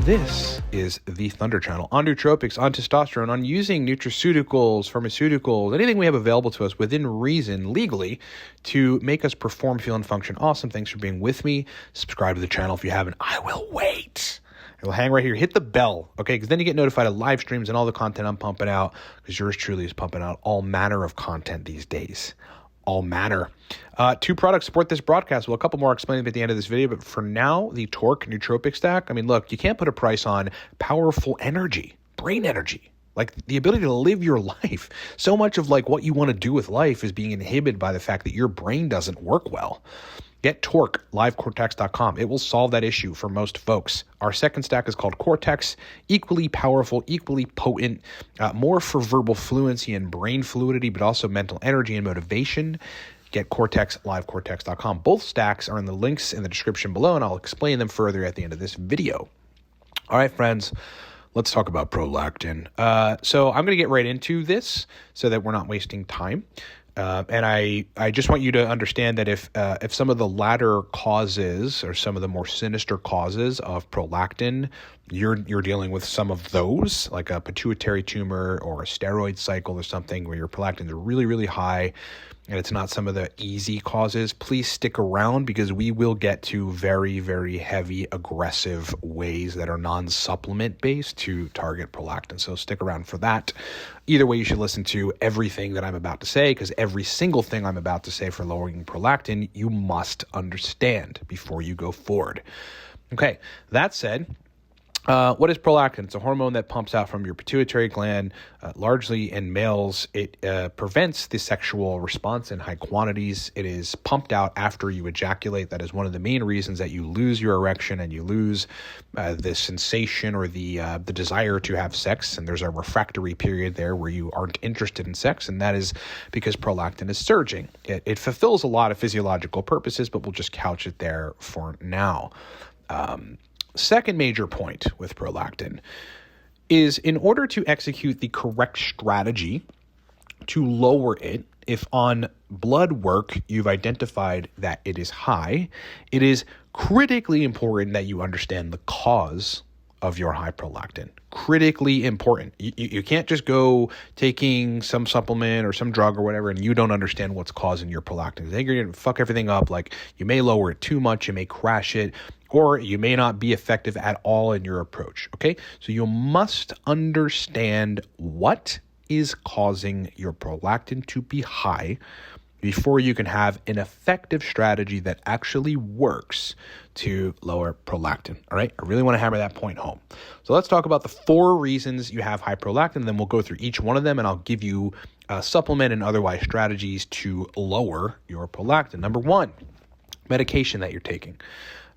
This is the Thunder Channel on nootropics, on testosterone, on using nutraceuticals, pharmaceuticals, anything we have available to us within reason, legally, to make us perform, feel, and function awesome. Thanks for being with me. Subscribe to the channel if you haven't. I will wait. It'll hang right here. Hit the bell, okay? Because then you get notified of live streams and all the content I'm pumping out, because yours truly is pumping out all manner of content these days. All manner. 2 products support this broadcast. Well, a couple more explaining at the end of this video, but for now, the Torque Nootropic Stack. I mean, look, you can't put a price on powerful energy, brain energy, like the ability to live your life. So much of like what you want to do with life is being inhibited by the fact that your brain doesn't work well. Get Torque, livecortex.com. It will solve that issue for most folks. Our second stack is called Cortex, equally powerful, equally potent, more for verbal fluency and brain fluidity, but also mental energy and motivation. Get Cortex, livecortex.com. Both stacks are in the links in the description below, and I'll explain them further at the end of this video. All right, friends. Let's talk about prolactin. So I'm going to get right into this so that we're not wasting time. And I just want you to understand that if some of the latter causes or some of the more sinister causes of prolactin, you're dealing with some of those, like a pituitary tumor or a steroid cycle or something where your prolactin is really, really high, and it's not some of the easy causes, please stick around, because we will get to very, very heavy, aggressive ways that are non-supplement based to target prolactin. So stick around for that. Either way, you should listen to everything that I'm about to say, because every single thing I'm about to say for lowering prolactin, you must understand before you go forward. Okay, that said, what is prolactin? It's a hormone that pumps out from your pituitary gland. Largely in males, it prevents the sexual response in high quantities. It is pumped out after you ejaculate. That is one of the main reasons that you lose your erection and you lose the sensation or the desire to have sex. And there's a refractory period there where you aren't interested in sex, and that is because prolactin is surging. It fulfills a lot of physiological purposes, but we'll just couch it there for now. Second major point with prolactin is, in order to execute the correct strategy to lower it, if on blood work you've identified that it is high, it is critically important that you understand the cause of your high prolactin. Critically important. You can't just go taking some supplement or some drug or whatever and you don't understand what's causing your prolactin. I think you're going to fuck everything up. Like, you may lower it too much, you may crash it, or you may not be effective at all in your approach. Okay, so you must understand what is causing your prolactin to be high before you can have an effective strategy that actually works to lower prolactin. All right, I really want to hammer that point home. So let's talk about the 4 reasons you have high prolactin, and then we'll go through each one of them, and I'll give you supplement and otherwise strategies to lower your prolactin. Number 1, medication that you're taking.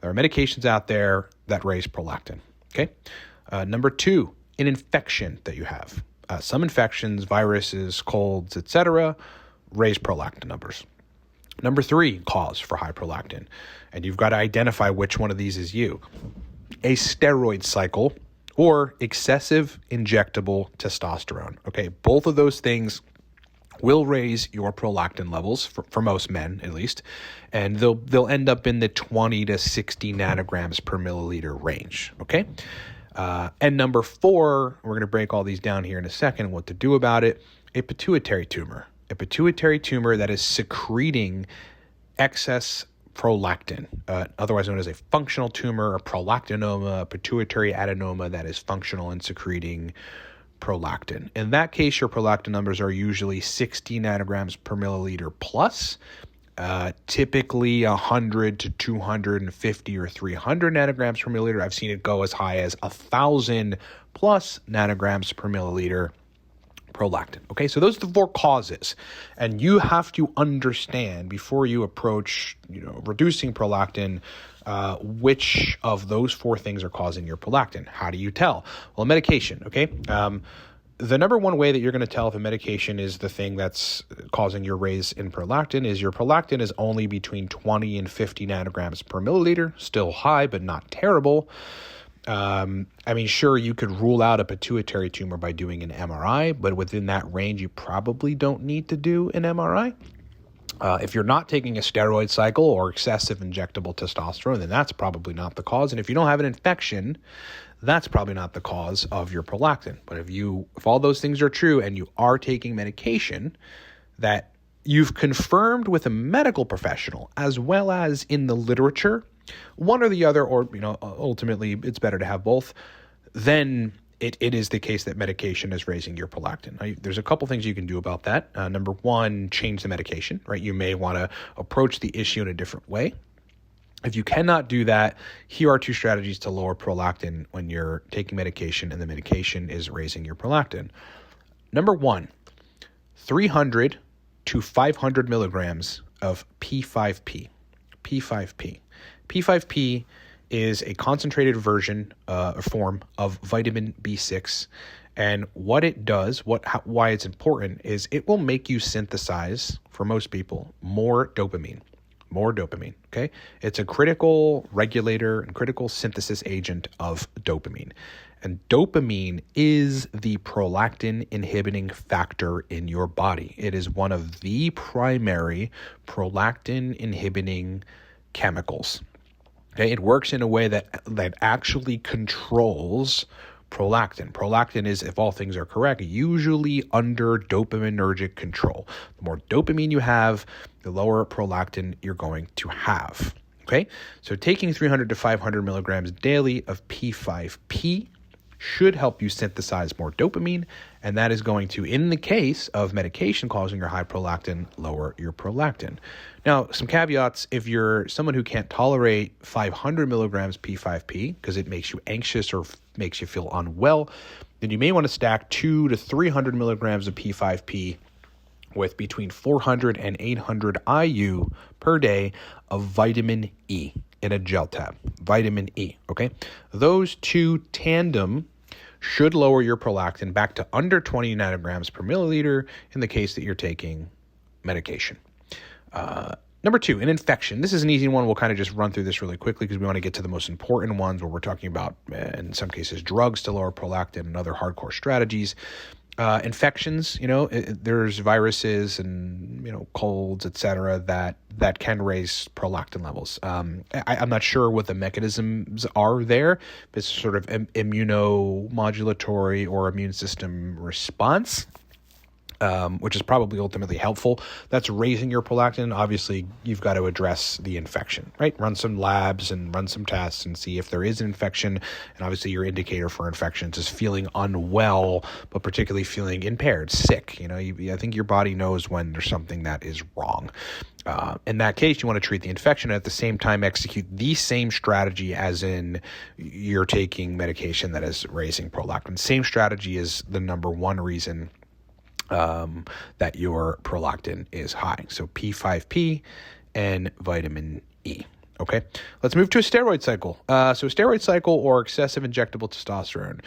There are medications out there that raise prolactin, okay? Number 2, an infection that you have. Some infections, viruses, colds, etc., raise prolactin numbers. Number 3, cause for high prolactin, and you've got to identify which one of these is you. A steroid cycle or excessive injectable testosterone, okay? Both of those things will raise your prolactin levels for most men, at least, and they'll end up in the 20 to 60 nanograms per milliliter range, okay? And number 4, we're going to break all these down here in a second, what to do about it, a pituitary tumor. A pituitary tumor that is secreting excess prolactin, otherwise known as a functional tumor, a prolactinoma, a pituitary adenoma that is functional in secreting prolactin. In that case, your prolactin numbers are usually 60 nanograms per milliliter plus, typically 100 to 250 or 300 nanograms per milliliter. I've seen it go as high as 1,000 plus nanograms per milliliter prolactin. Okay, so those are the 4 causes, and you have to understand before you approach, reducing prolactin, which of those 4 things are causing your prolactin. How do you tell? Well, medication. Okay, the number one way that you're going to tell if a medication is the thing that's causing your raise in prolactin is your prolactin is only between 20 and 50 nanograms per milliliter. Still high, but not terrible. Sure, you could rule out a pituitary tumor by doing an MRI, but within that range, you probably don't need to do an MRI. If you're not taking a steroid cycle or excessive injectable testosterone, then that's probably not the cause. And if you don't have an infection, that's probably not the cause of your prolactin. But if all those things are true and you are taking medication that you've confirmed with a medical professional as well as in the literature, one or the other, or ultimately it's better to have both, then it is the case that medication is raising your prolactin. Now, there's a couple things you can do about that. Number one, change the medication, right? You may want to approach the issue in a different way. If you cannot do that, here are two strategies to lower prolactin when you're taking medication and the medication is raising your prolactin. Number one, 300 to 500 milligrams of P5P. P5P. P5P is a concentrated version, a form of vitamin B6. And what it does, why it's important, is it will make you synthesize, for most people, more dopamine. More dopamine, okay? It's a critical regulator and critical synthesis agent of dopamine. And dopamine is the prolactin inhibiting factor in your body. It is one of the primary prolactin inhibiting chemicals. Okay, it works in a way that actually controls prolactin. Prolactin is, if all things are correct, usually under dopaminergic control. The more dopamine you have, the lower prolactin you're going to have. Okay, so taking 300 to 500 milligrams daily of P5P should help you synthesize more dopamine, and that is going to, in the case of medication causing your high prolactin, lower your prolactin. Now, some caveats: if you're someone who can't tolerate 500 milligrams P5P because it makes you anxious or makes you feel unwell, then you may want to stack 200 to 300 milligrams of P5P with between 400 and 800 IU per day of vitamin E in a gel tab. Vitamin E, okay? Those two tandem should lower your prolactin back to under 20 nanograms per milliliter in the case that you're taking medication. Number two, an infection. This is an easy one. We'll kind of just run through this really quickly because we want to get to the most important ones where we're talking about, in some cases, drugs to lower prolactin and other hardcore strategies. Infections, there's viruses and, colds, et cetera, that can raise prolactin levels. I'm not sure what the mechanisms are there. It's sort of immunomodulatory or immune system response, which is probably ultimately helpful. That's raising your prolactin. Obviously, you've got to address the infection, right? Run some labs and run some tests and see if there is an infection. And obviously, your indicator for infections is feeling unwell, but particularly feeling impaired, sick. I think your body knows when there's something that is wrong. In that case, you want to treat the infection and at the same time execute the same strategy as in you're taking medication that is raising prolactin. Same strategy is the number one reason that your prolactin is high. So P5P and vitamin E. Okay, let's move to a steroid cycle. So a steroid cycle or excessive injectable testosterone.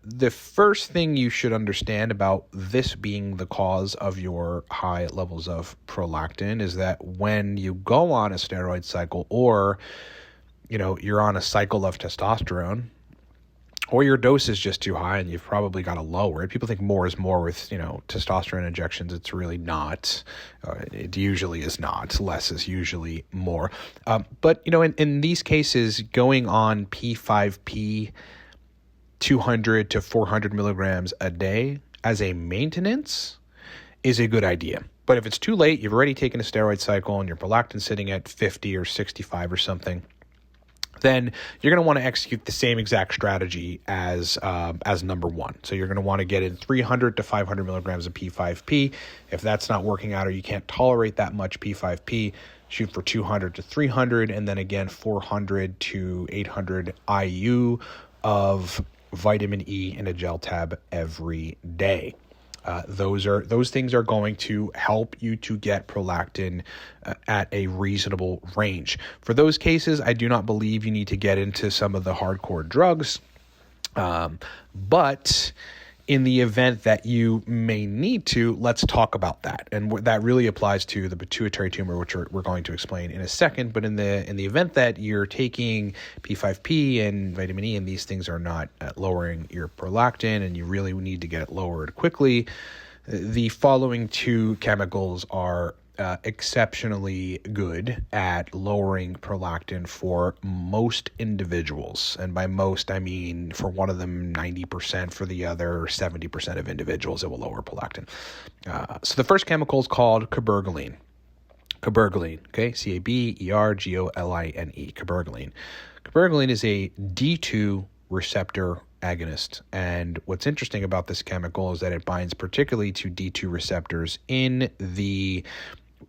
The first thing you should understand about this being the cause of your high levels of prolactin is that when you go on a steroid cycle or, you're on a cycle of testosterone, or your dose is just too high and you've probably got to lower it. People think more is more with, testosterone injections. It's really not. It usually is not. Less is usually more. But, in these cases, going on P5P 200 to 400 milligrams a day as a maintenance is a good idea. But if it's too late, you've already taken a steroid cycle and your prolactin sitting at 50 or 65 or something, then you're going to want to execute the same exact strategy as number one. So you're going to want to get in 300 to 500 milligrams of P5P. If that's not working out or you can't tolerate that much P5P, shoot for 200 to 300, and then again 400 to 800 IU of vitamin E in a gel tab every day. Those things are going to help you to get prolactin at a reasonable range. For those cases, I do not believe you need to get into some of the hardcore drugs, but in the event that you may need to, let's talk about that. And that really applies to the pituitary tumor, which we're going to explain in a second. But in the event that you're taking P5P and vitamin E and these things are not lowering your prolactin and you really need to get it lowered quickly, the following two chemicals are exceptionally good at lowering prolactin for most individuals. And by most, I mean for one of them, 90%, for the other, 70% of individuals, it will lower prolactin. So the first chemical is called cabergoline. Cabergoline, okay? Cabergoline, cabergoline. Cabergoline is a D2 receptor agonist. And what's interesting about this chemical is that it binds particularly to D2 receptors in the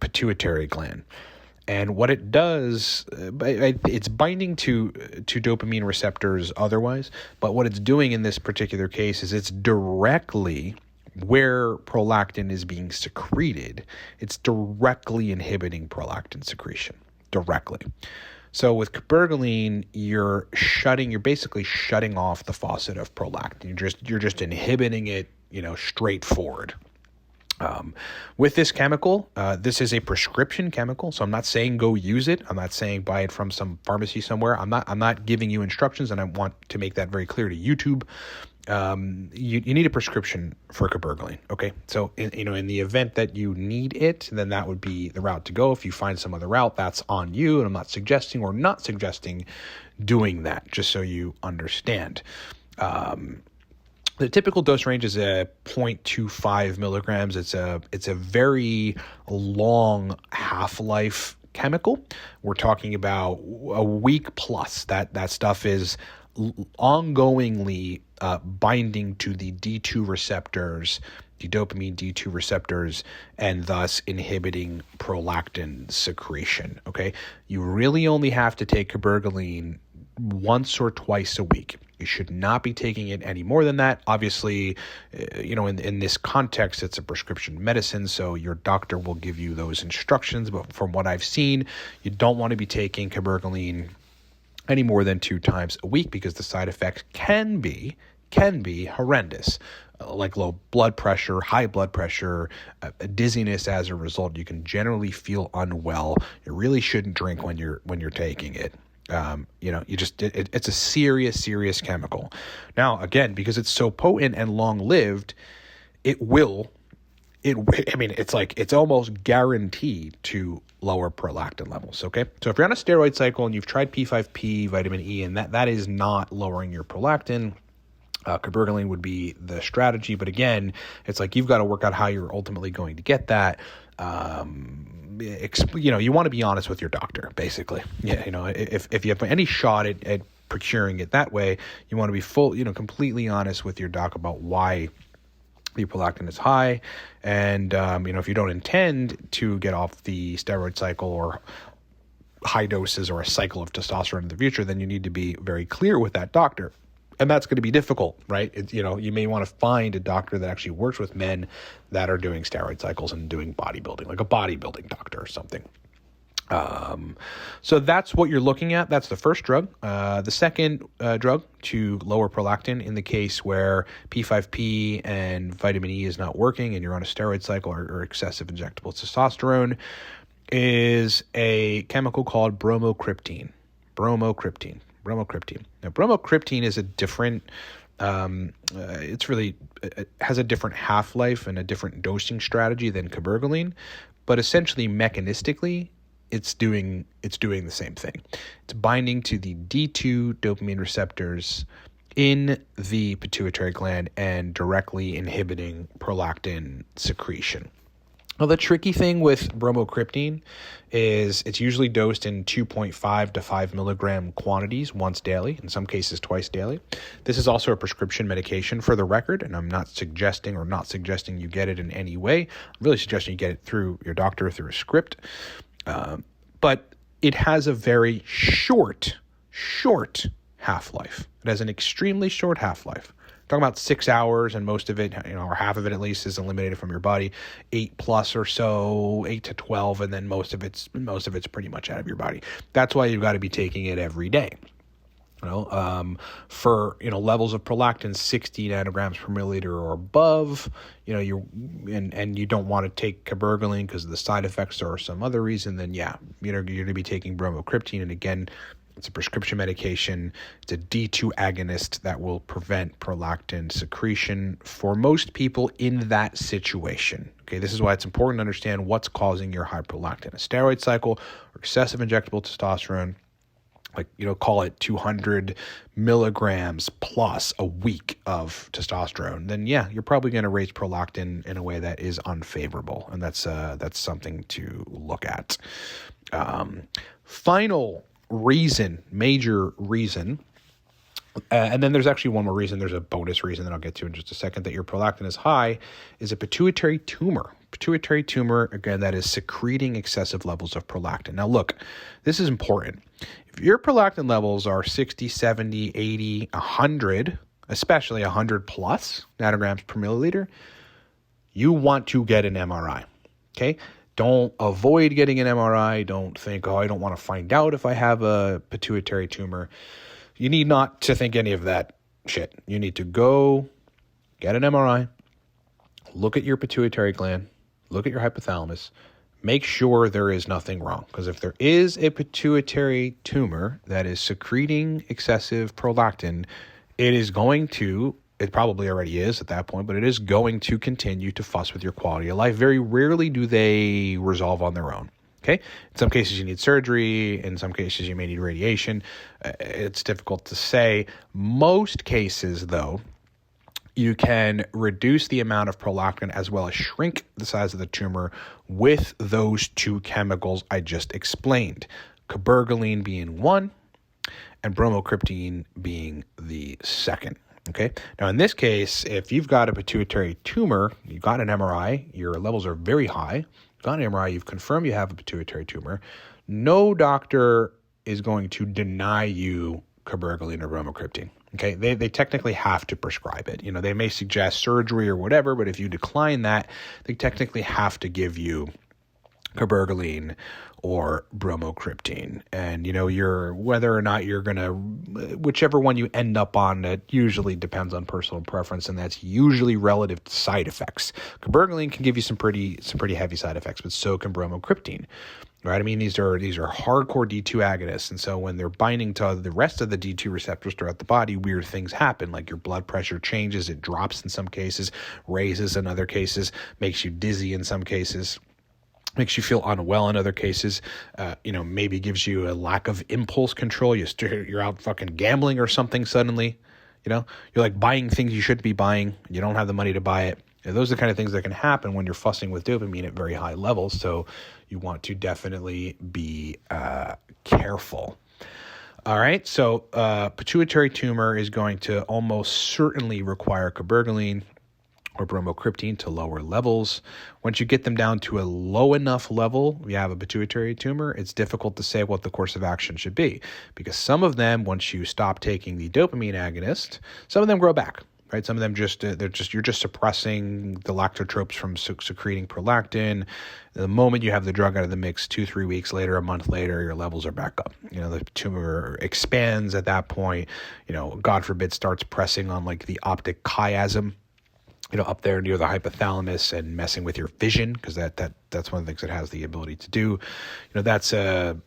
pituitary gland. And what it does, it's binding to dopamine receptors otherwise, but what it's doing in this particular case is it's directly where prolactin is being secreted. It's directly inhibiting prolactin secretion, directly. So with cabergoline, you're basically shutting off the faucet of prolactin. You're just inhibiting it, straightforward. With this chemical, this is a prescription chemical, so I'm not saying go use it. I'm not saying buy it from some pharmacy somewhere. I'm not giving you instructions, and I want to make that very clear to YouTube. You need a prescription for cabergoline. Okay. So, in the event that you need it, then that would be the route to go. If you find some other route, that's on you. And I'm not suggesting doing that, just so you understand. The typical dose range is a 0.25 milligrams. It's a very long half-life chemical. We're talking about a week plus. That stuff is ongoingly binding to the D2 receptors, the dopamine D2 receptors, and thus inhibiting prolactin secretion, okay? You really only have to take cabergoline once or twice a week. You should not be taking it any more than that. Obviously, in this context, it's a prescription medicine, so your doctor will give you those instructions. But from what I've seen, you don't want to be taking cabergoline any more than 2 times a week because the side effects can be horrendous, like low blood pressure, high blood pressure, dizziness as a result. You can generally feel unwell. You really shouldn't drink when you're taking it. It's a serious chemical. Now, again, because it's so potent and long-lived, it's almost guaranteed to lower prolactin levels, okay? So if you're on a steroid cycle and you've tried P5P, vitamin E, and that is not lowering your prolactin, cabergoline would be the strategy. But again, it's like you've got to work out how you're ultimately going to get that. You want to be honest with your doctor, basically. Yeah, if you have any shot at procuring it that way, you want to be completely honest with your doc about why the prolactin is high. And, if you don't intend to get off the steroid cycle or high doses or a cycle of testosterone in the future, then you need to be very clear with that doctor. And that's going to be difficult, right? You may want to find a doctor that actually works with men that are doing steroid cycles and doing bodybuilding, like a bodybuilding doctor or something. So that's what you're looking at. That's the first drug. The second drug to lower prolactin in the case where P5P and vitamin E is not working and you're on a steroid cycle or excessive injectable testosterone is a chemical called bromocriptine. Bromocriptine. Now, bromocriptine is a different, it has a different half-life and a different dosing strategy than cabergoline, but essentially mechanistically, it's doing the same thing. It's binding to the D2 dopamine receptors in the pituitary gland and directly inhibiting prolactin secretion. Now, the tricky thing with bromocriptine is it's usually dosed in 2.5 to 5 milligram quantities once daily, in some cases twice daily. This is also a prescription medication for the record, and I'm not suggesting you get it in any way. I'm really suggesting you get it through your doctor, through a script. But it has a very short half-life. It has an extremely short half-life. Talking about 6 hours, and most of it, or half of it at least, is eliminated from your body. 8 plus or so, 8 to 12, and then most of it's pretty much out of your body. That's why you've got to be taking it every day. For levels of prolactin 60 nanograms per milliliter or above, you don't want to take cabergoline because of the side effects or some other reason, then you're going to be taking bromocriptine. And again, It's a prescription medication. It's a D2 agonist that will prevent prolactin secretion for most people in that situation. Okay, this is why it's important to understand what's causing your high prolactin. A steroid cycle or excessive injectable testosterone, like, call it 200 milligrams plus a week of testosterone, then yeah, you're probably going to raise prolactin in a way that is unfavorable. And that's something to look at. Final reason, major reason, and then there's actually one more reason. There's a bonus reason that I'll get to in just a second, that your prolactin is high, is a pituitary tumor. Pituitary tumor, again, that is secreting excessive levels of prolactin. Now, look, this is important. If your prolactin levels are 60, 70, 80, 100, especially 100 plus nanograms per milliliter, you want to get an MRI, okay? Don't avoid getting an MRI. Don't think, I don't want to find out if I have a pituitary tumor. You need not to think any of that shit. You need to go get an MRI, look at your pituitary gland, look at your hypothalamus, make sure there is nothing wrong. Because if there is a pituitary tumor that is secreting excessive prolactin, it probably already is at that point, but it is going to continue to fuss with your quality of life. Very rarely do they resolve on their own. Okay. In some cases, you need surgery. In some cases, you may need radiation. It's difficult to say. Most cases, though, you can reduce the amount of prolactin as well as shrink the size of the tumor with those two chemicals I just explained. Cabergoline being one and bromocriptine being the second. Okay. Now, in this case, if you've got a pituitary tumor, you've got an MRI, your levels are very high, you've got an MRI, you've confirmed you have a pituitary tumor, no doctor is going to deny you Cabergoline or bromocriptine. Okay. They technically have to prescribe it. They may suggest surgery or whatever, but if you decline that, they technically have to give you Cabergoline or bromocriptine. And, whether or not you're going to, whichever one you end up on, it usually depends on personal preference, and that's usually relative to side effects. Cabergoline can give you some pretty heavy side effects, but so can bromocriptine. Right? I mean, these are hardcore D2 agonists. And so when they're binding to the rest of the D2 receptors throughout the body, weird things happen, like your blood pressure changes, it drops in some cases, raises in other cases, makes you dizzy in some cases, makes you feel unwell in other cases, maybe gives you a lack of impulse control. You're out fucking gambling or something suddenly, you're like buying things you shouldn't be buying. You don't have the money to buy it. And those are the kind of things that can happen when you're fussing with dopamine at very high levels. So you want to definitely be careful. All right. So pituitary tumor is going to almost certainly require Cabergoline or bromocriptine to lower levels. Once you get them down to a low enough level, you have a pituitary tumor, it's difficult to say what the course of action should be, because some of them, once you stop taking the dopamine agonist, some of them grow back, right? Some of them you're just suppressing the lactotropes from secreting prolactin. The moment you have the drug out of the mix, 2-3 weeks later, a month later, your levels are back up. The tumor expands at that point, God forbid, starts pressing on like the optic chiasm, up there near the hypothalamus and messing with your vision, because that's one of the things it has the ability to do. That's a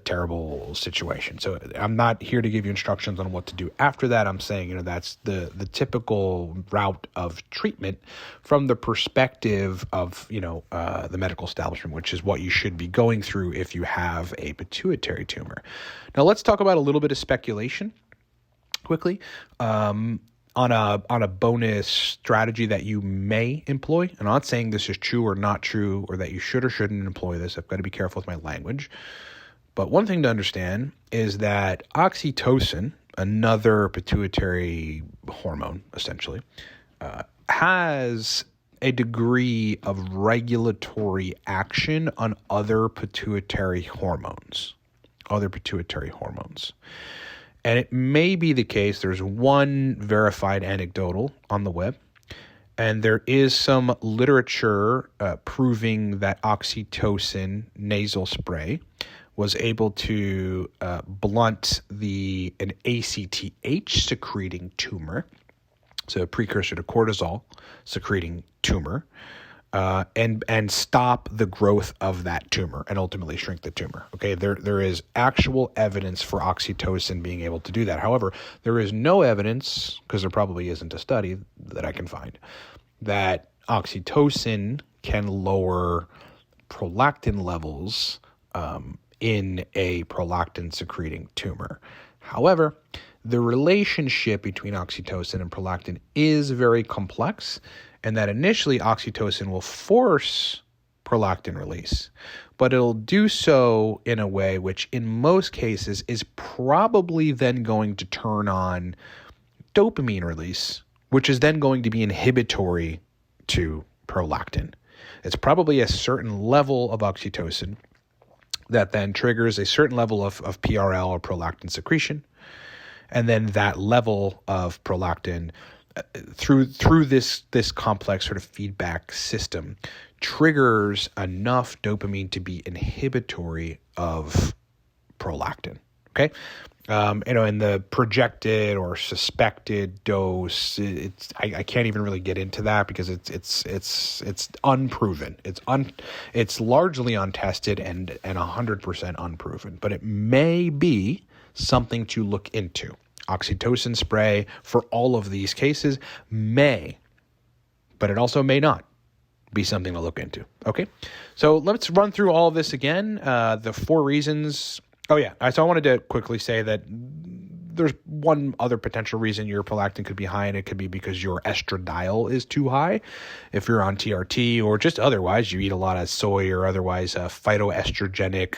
terrible situation. So I'm not here to give you instructions on what to do after that. I'm saying, that's the typical route of treatment from the perspective of, the medical establishment, which is what you should be going through if you have a pituitary tumor. Now let's talk about a little bit of speculation quickly. On a bonus strategy that you may employ. And I'm not saying this is true or not true, or that you should or shouldn't employ this. I've got to be careful with my language. But one thing to understand is that oxytocin, another pituitary hormone, essentially, has a degree of regulatory action on other pituitary hormones. And it may be the case, there's one verified anecdotal on the web, and there is some literature proving that oxytocin nasal spray was able to blunt an ACTH secreting tumor, so a precursor to cortisol secreting tumor, and stop the growth of that tumor and ultimately shrink the tumor. Okay, there is actual evidence for oxytocin being able to do that. However, there is no evidence, because there probably isn't a study that I can find, that oxytocin can lower prolactin levels in a prolactin secreting tumor. However, the relationship between oxytocin and prolactin is very complex, and that initially oxytocin will force prolactin release, but it'll do so in a way which in most cases is probably then going to turn on dopamine release, which is then going to be inhibitory to prolactin. It's probably a certain level of oxytocin that then triggers a certain level of PRL or prolactin secretion. And then that level of prolactin through this complex sort of feedback system triggers enough dopamine to be inhibitory of prolactin. Okay. In the projected or suspected dose, I can't even really get into that because it's unproven. It's largely untested and 100% unproven, but it may be something to look into. Oxytocin spray for all of these cases may, but it also may not be something to look into. Okay, so let's run through all of this again. The 4 reasons. Oh yeah, so I wanted to quickly say that there's one other potential reason your prolactin could be high, and it could be because your estradiol is too high. If you're on TRT or just otherwise, you eat a lot of soy or otherwise phytoestrogenic,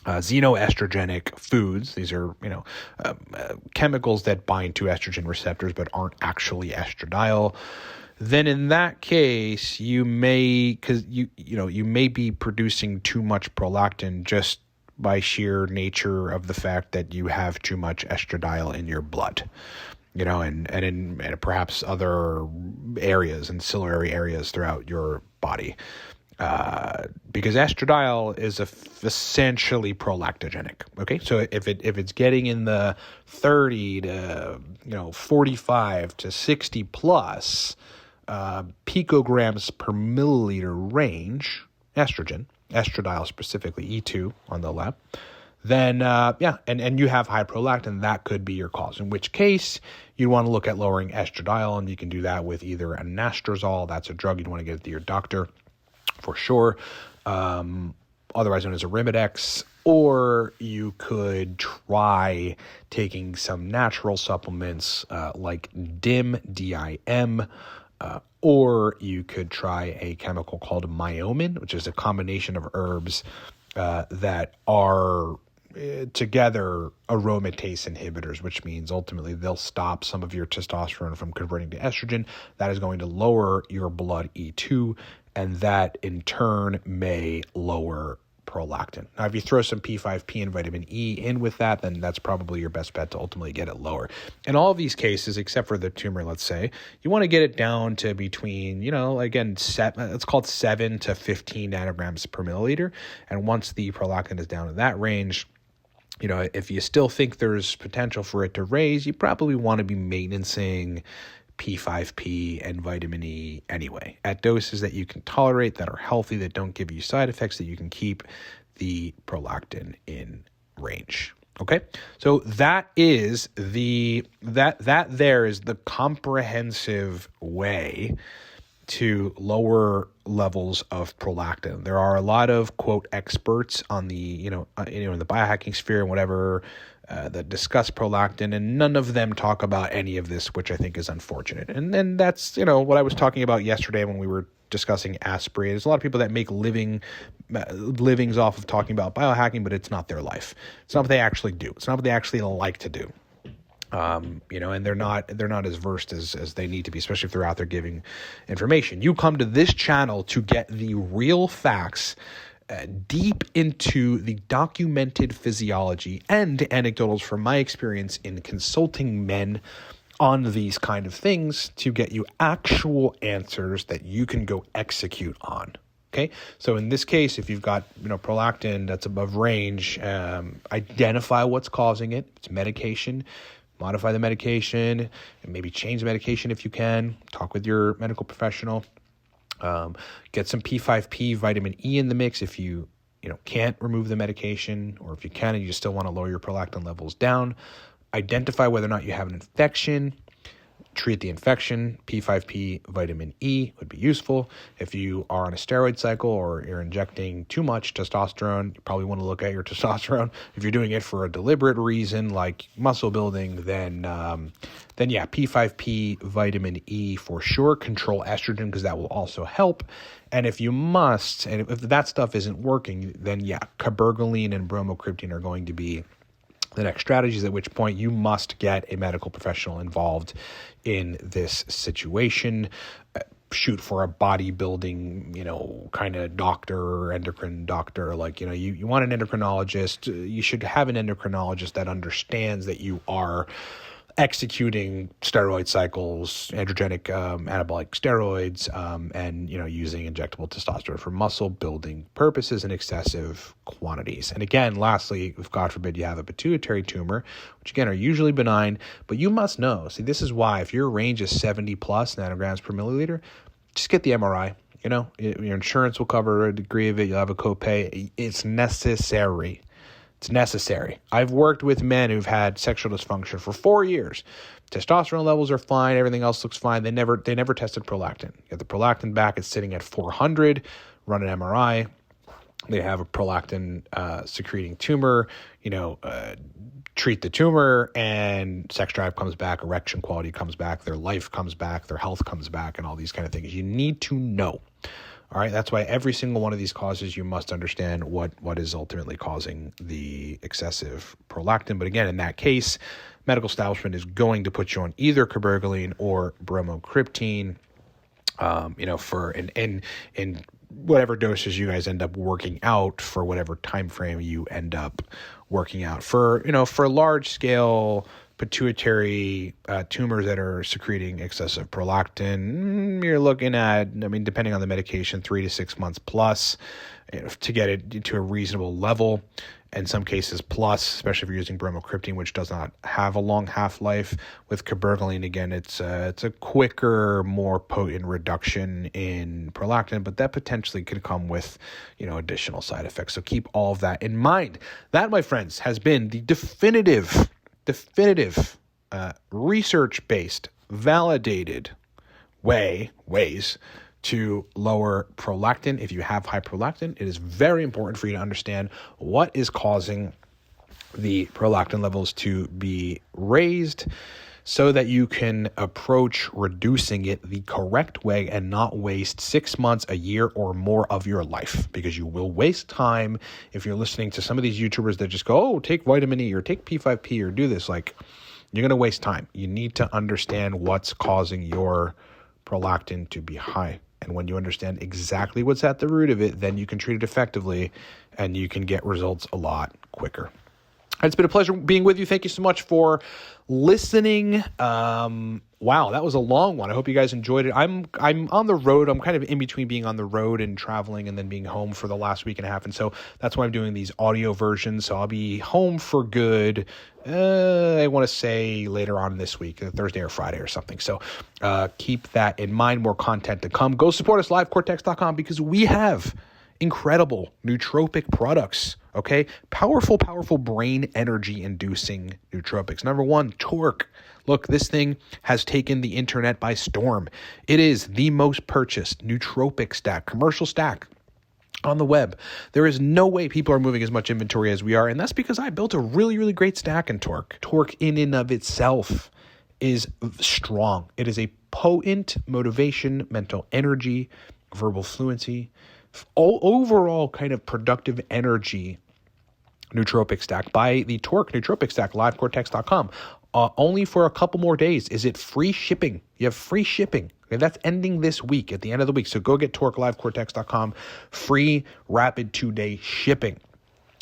xenoestrogenic foods. These are, chemicals that bind to estrogen receptors but aren't actually estradiol. Then in that case, you may be producing too much prolactin just by sheer nature of the fact that you have too much estradiol in your blood, and in perhaps other areas, ancillary areas throughout your body. Because estradiol is essentially prolactogenic. Okay, so if it's getting in the 30 to 45 to 60 plus picograms per milliliter range, estradiol specifically, E2 on the left, then and you have high prolactin, that could be your cause. In which case, you want to look at lowering estradiol, and you can do that with either anastrozole, that's a drug you'd want to get to your doctor for sure, otherwise known as Arimidex, or you could try taking some natural supplements like DIM, or you could try a chemical called myomin, which is a combination of herbs that are together aromatase inhibitors, which means ultimately they'll stop some of your testosterone from converting to estrogen. That is going to lower your blood E2, and that in turn may lower prolactin. Now, if you throw some P5P and vitamin E in with that, then that's probably your best bet to ultimately get it lower. In all of these cases, except for the tumor, let's say, you want to get it down to between, it's called 7 to 15 nanograms per milliliter. And once the prolactin is down in that range, if you still think there's potential for it to raise, you probably want to be maintaining P5P and vitamin E anyway, at doses that you can tolerate, that are healthy, that don't give you side effects, that you can keep the prolactin in range. Okay, so that is there is the comprehensive way to lower levels of prolactin. There are a lot of quote experts on the in the biohacking sphere and whatever that discuss prolactin, and none of them talk about any of this, which I think is unfortunate. And then that's what I was talking about yesterday when we were discussing Asprey. There's a lot of people that make livings off of talking about biohacking, but it's not their life. It's not what they actually do. It's not what they actually like to do. And they're not as versed as they need to be, especially if they're out there giving information. You come to this channel to get the real facts, deep into the documented physiology and anecdotals from my experience in consulting men on these kind of things, to get you actual answers that you can go execute on. Okay, so in this case, if you've got prolactin that's above range, identify what's causing it. It's medication. Modify the medication, and maybe change the medication if you can. Talk with your medical professional. Get some P5P, vitamin E in the mix if you can't remove the medication, or if you can and you just still want to lower your prolactin levels down. Identify whether or not you have an infection. Treat the infection. P5P, vitamin E would be useful. If you are on a steroid cycle or you're injecting too much testosterone, you probably want to look at your testosterone. If you're doing it for a deliberate reason like muscle building, then yeah, P5P, vitamin E for sure. Control estrogen because that will also help. And if you must, and if that stuff isn't working, then yeah, Cabergoline and Bromocriptine are going to be the next strategies, at which point you must get a medical professional involved in this situation. Shoot for a bodybuilding, kind of doctor or endocrine doctor. Like, you want an endocrinologist. You should have an endocrinologist that understands that you are executing steroid cycles, androgenic anabolic steroids, and using injectable testosterone for muscle building purposes in excessive quantities. And again, lastly, if God forbid you have a pituitary tumor, which again are usually benign, but you must know. See, this is why if your range is 70 plus nanograms per milliliter, just get the MRI. Your insurance will cover a degree of it. You'll have a copay. It's necessary. It's necessary. I've worked with men who've had sexual dysfunction for 4 years. Testosterone levels are fine. Everything else looks fine. They never tested prolactin. You get the prolactin back. It's sitting at 400. Run an MRI. They have a prolactin secreting tumor. Treat the tumor, and sex drive comes back. Erection quality comes back. Their life comes back. Their health comes back, and all these kind of things. You need to know. All right, that's why every single one of these causes, you must understand what is ultimately causing the excessive prolactin. But again, in that case, medical establishment is going to put you on either Cabergoline or Bromocriptine, for in whatever doses you guys end up working out for whatever time frame you end up working out. For large scale pituitary tumors that are secreting excessive prolactin, you're looking at, depending on the medication, 3 to 6 months plus to get it to a reasonable level. In some cases plus, especially if you're using bromocriptine, which does not have a long half-life. With Cabergoline, again, it's a quicker, more potent reduction in prolactin, but that potentially could come with, additional side effects. So keep all of that in mind. That, my friends, has been the definitive research-based, validated ways to lower prolactin. If you have high prolactin, it is very important for you to understand what is causing the prolactin levels to be raised so that you can approach reducing it the correct way and not waste 6 months, a year, or more of your life, because you will waste time if you're listening to some of these YouTubers that just go, take vitamin E or take P5P or do this. Like, you're going to waste time. You need to understand what's causing your prolactin to be high. And when you understand exactly what's at the root of it, then you can treat it effectively and you can get results a lot quicker. It's been a pleasure being with you. Thank you so much for listening. Wow, that was a long one. I hope you guys enjoyed it. I'm on the road. I'm kind of in between being on the road and traveling and then being home for the last week and a half. And so that's why I'm doing these audio versions. So I'll be home for good. I want to say later on this week, Thursday or Friday or something. So keep that in mind. More content to come. Go support us, livecortex.com, because we have incredible nootropic products. Okay, powerful brain energy inducing nootropics. Number one, Torque. Look, this thing has taken the internet by storm. It is the most purchased nootropic stack, commercial stack on the web. There is no way people are moving as much inventory as we are, and that's because I built a really, really great stack in Torque. Torque in and of itself is strong. It is a potent motivation, mental energy, verbal fluency, overall kind of productive energy nootropic stack by the Torque nootropic stack, livecortex.com. Only for a couple more days is it free shipping. You have free shipping. Okay, that's ending this week, at the end of the week. So go get Torque, livecortex.com. Free, rapid 2-day shipping.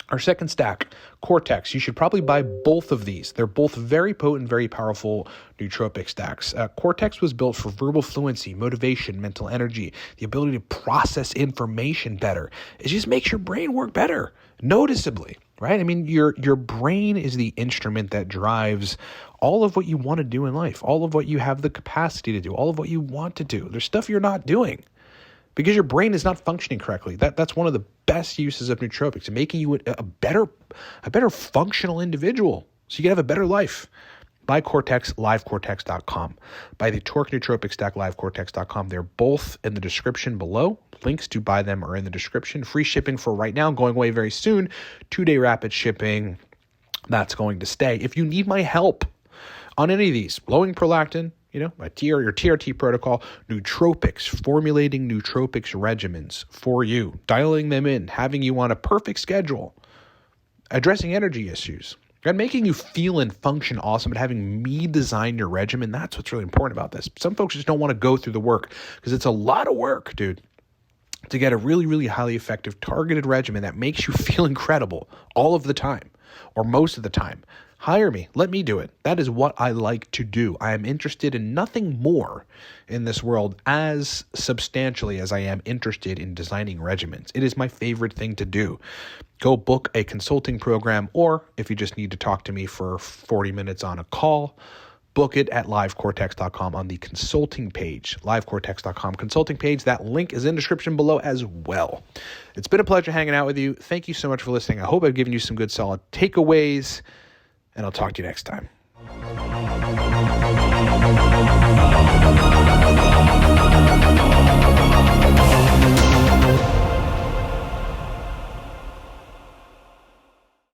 Our second stack, Cortex. You should probably buy both of these. They're both very potent, very powerful nootropic stacks. Cortex was built for verbal fluency, motivation, mental energy, the ability to process information better. It just makes your brain work better, noticeably, right? I mean, your brain is the instrument that drives all of what you want to do in life, all of what you have the capacity to do, all of what you want to do. There's stuff you're not doing. because your brain is not functioning correctly. That's one of the best uses of nootropics, making you a better functional individual, so you can have a better life. Buy Cortex, livecortex.com. Buy the Torque Nootropic Stack, livecortex.com. They're both in the description below. Links to buy them are in the description. Free shipping for right now, going away very soon. 2-day rapid shipping, that's going to stay. If you need my help on any of these, lowering prolactin, your TRT protocol, nootropics, formulating nootropics regimens for you, dialing them in, having you on a perfect schedule, addressing energy issues, and making you feel and function awesome, and having me design your regimen, that's what's really important about this. Some folks just don't want to go through the work because it's a lot of work, dude, to get a really, really highly effective targeted regimen that makes you feel incredible all of the time or most of the time. Hire me. Let me do it. That is what I like to do. I am interested in nothing more in this world as substantially as I am interested in designing regimens. It is my favorite thing to do. Go book a consulting program, or if you just need to talk to me for 40 minutes on a call, book it at livecortex.com on the consulting page, livecortex.com consulting page. That link is in the description below as well. It's been a pleasure hanging out with you. Thank you so much for listening. I hope I've given you some good solid takeaways, and I'll talk to you next time.